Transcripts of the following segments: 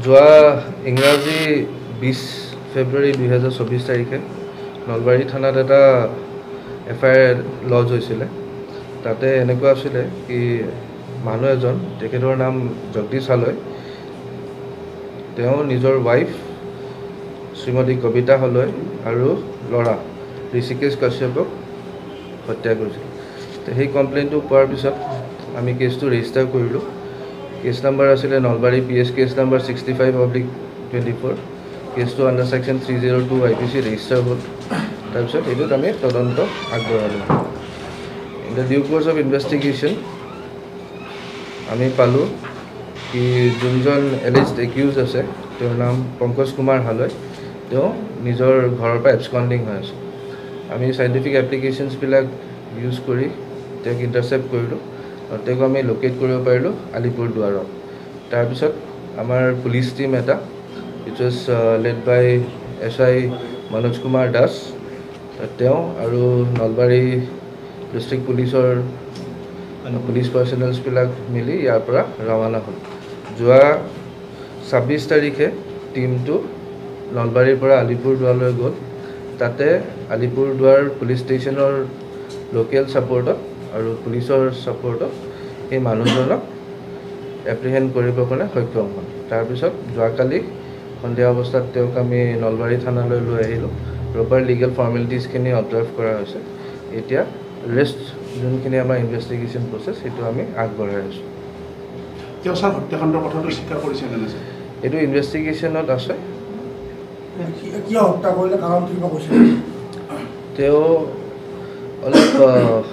যোৱা ইংৰাজী 20 ফেব্ৰুৱাৰী 2024 তাৰিখে নলবাৰী থানাত এটা FIR লজ হৈছিলে। তাতে এনেকুৱা আছিলে কি মানুহ এজন, তেখেতৰ নাম জগদীশ হালৈ, তেওঁ নিজৰ ৱাইফ শ্ৰীমতী কবিতা হালৈ আৰু ল'ৰা ঋষিকেশ কাশ্যপক হত্যা কৰিছিল। সেই কমপ্লেইনটো পোৱাৰ পিছত আমি কেছটো ৰেজিষ্টাৰ কৰিলোঁ। কেছ নাম্বাৰ আছিলে নলবাৰী PS কেছ নাম্বাৰ 65/24। কেছটো আণ্ডাৰ ছেকশ্যন 302 IPC ৰেজিষ্টাৰ হ'ল। তাৰপিছত এইটোত আমি তদন্ত আগবঢ়ালোঁ। In the due course of investigation আমি পালোঁ কি যোনজন এলিজড একিউজ আছে, তেওঁৰ নাম পংকজ কুমাৰ হালৈ, তেওঁ নিজৰ ঘৰৰ পৰা এবস্কণ্ডিং হৈ আছে। আমি চাইণ্টিফিক এপ্লিকেশ্যনছবিলাক ইউজ কৰি তেওঁক ইণ্টাৰচেপ্ট কৰিলোঁ আৰু তেওঁক আমি লোকেট কৰিব পাৰিলোঁ আলিপুৰদুৱাৰত। তাৰপিছত আমাৰ পুলিচ টিম এটা, it was led by SI Manoj Kumar Das, তেওঁ আৰু নলবাৰী ডিষ্ট্ৰিক্ট পুলিচৰ পুলিচ পাৰ্চনেলছবিলাক মিলি ইয়াৰ পৰা ৰাওনা হ'ল। যোৱা 26 তাৰিখে টিমটো নলবাৰীৰ পৰা আলিপুৰদুৱাৰলৈ গ'ল। তাতে আলিপুৰদুৱাৰ পুলিচ ষ্টেচনৰ লোকেল ছাপৰ্টত আৰু পুলিচৰ ছাপৰ্টত সেই মানুহজনক এপ্ৰিহেণ্ড কৰিবৰ কাৰণে সক্ষম হ'ল। তাৰপিছত যোৱাকালি সন্ধিয়া অৱস্থাত তেওঁক আমি নলবাৰী থানালৈ লৈ আহিলোঁ। প্ৰপাৰ লিগেল ফৰ্মেলিটিজখিনি অবজাৰ্ভ কৰা হৈছে। এতিয়া ৰেষ্ট যোনখিনি আমাৰ ইনভেষ্টিগেশ্যন প্ৰচেছ, সেইটো আমি আগবঢ়াই আছোঁ। তেওঁ ছাৰ হত্যাকাণ্ডৰ কথাটো স্বীকাৰ কৰিছে নে নাই? এইটো ইনভেষ্টিগেশ্যনত আছে। তেওঁ অলপ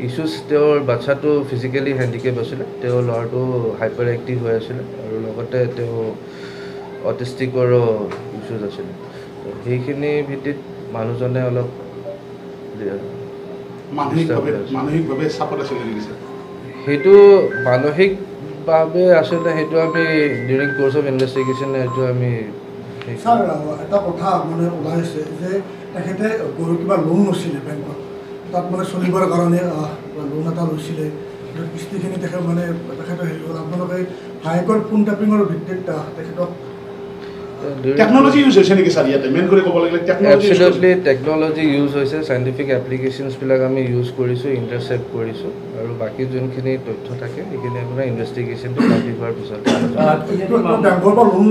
ইছ্যুজ, তেওঁৰ বাচ্ছাটো ফিজিকেলি হেণ্ডিকেপ আছিলে, তেওঁৰ ল'ৰাটো হাইপাৰ এক্টিভ হৈ আছিলে আৰু লগতে তেওঁ অটিষ্টিকৰো ইছ্যুজ আছিলে। সেইখিনি ভিত্তিত মানুহজনে অলপ মানসিকভাৱে চাপত আছিলে নেকি? সেইটো মানসিকভাৱে আচলতে সেইটো আমি ডিউৰিং কোৰ্চ অফ ইনভেষ্টিগেশ্যন সেইটো আমি ছাৰ এটা কথা মানে ওলাইছে যে তেখেতে কিবা লোন লৈছিলে বেংকত, তাত মানে চলিবৰ কাৰণে লোন এটা লৈছিলে, কিস্তিখিনি তেখেতে হেৰি হ'ল। আপোনালোকে হাইকোৰ্ট ফোন টেপিঙৰ ভিত্তিত তেখেতক টেকন'লজি ইউজ হৈছে নেকি ছাৰ? ইয়াতে মেইন কৰি ক'ব লাগিলে এবছলিউটলি টেকন'লজি ইউজ হৈছে। চাইণ্টিফিক এপ্লিকেশ্যনছবিলাক আমি ইউজ কৰিছোঁ, ইণ্টাৰচেপ্ট কৰিছোঁ আৰু বাকী যোনখিনি তথ্য থাকে সেইখিনি আপোনাৰ ইনভেষ্টিগেশ্যনটো কমপ্লিট হোৱাৰ পিছত। বেংকৰ পৰা লোন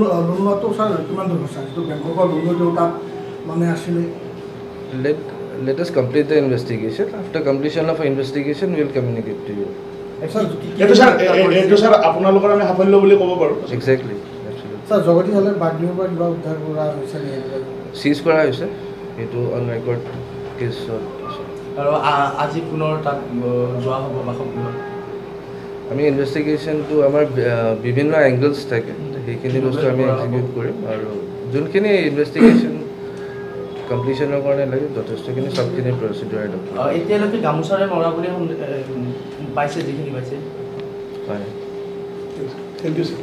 লোৱাটো ছাৰ কিমান দূৰ হৈছে? যিটো বেংকৰ পৰা লোন লৈ তাত মানে আছিলে। Let us complete the investigation. After completion of investigation, we will communicate to you. এইটো ছাৰ আপোনালোকৰ আমি সাফল্য বুলি ক'ব পাৰোঁ। Exactly. ছাৰ জগদীশ হালৈ বাগিৰ পৰা কিবা উদ্ধাৰ কৰা হৈছে নেকি? চিজ কৰা হৈছে, সেইটো অন ৰেকৰ্ড কেছত আছে। আৰু আজি পুনৰ তাত যোৱা হ'ব বাসগৃহত। আমি ইনভেষ্টিগেশ্যনটো আমাৰ বিভিন্ন এংগলছ থাকে, সেইখিনি বস্তু আমি এক্সিকিউট কৰিম আৰু যোনখিনি ইনভেষ্টিগেশ্যন কমপ্লিশ্যনৰ কাৰণে লাগে যথেষ্টখিনি চবখিনি প্ৰচিডিউৰ এতিয়ালৈকে গামোচাৰে মৰা বুলি পাইছে, যিখিনি পাইছে। হয়। Thank you sir.